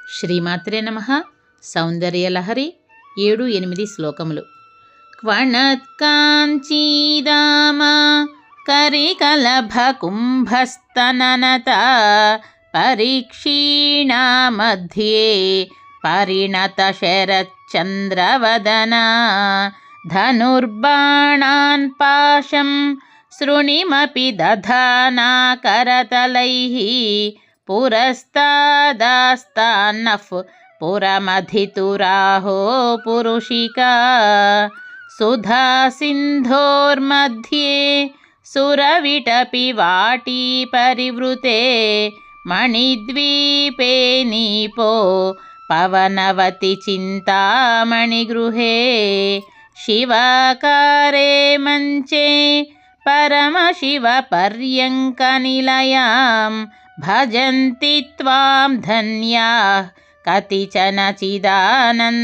శ్రీమాత్రే నమః. సౌందర్యలహరి 7-8 శ్లోకములు. క్వణత్కాంచీదామ కరికలభకుంభస్తననత పరీక్షీణా మధ్యే పరిణత శరచ్చంద్రవదనా ధనుర్బాణాన్ పాశం శృణిమపి దధానా కరతలైః పురస్తాదాస్తాన్నః పురమధితురాహో పురుషికా సుధా సింధోర్मध्ये సురవిటపి వాటీ పరివృతే మణిద్వీపే నీపో పవనవతి చింతామణిగృహే శివాకారే మంచే పరమశివ పర్యంక నిలయాం భజంతి త్వాం ధన్యాః కతిచన చిదానందలహరీం.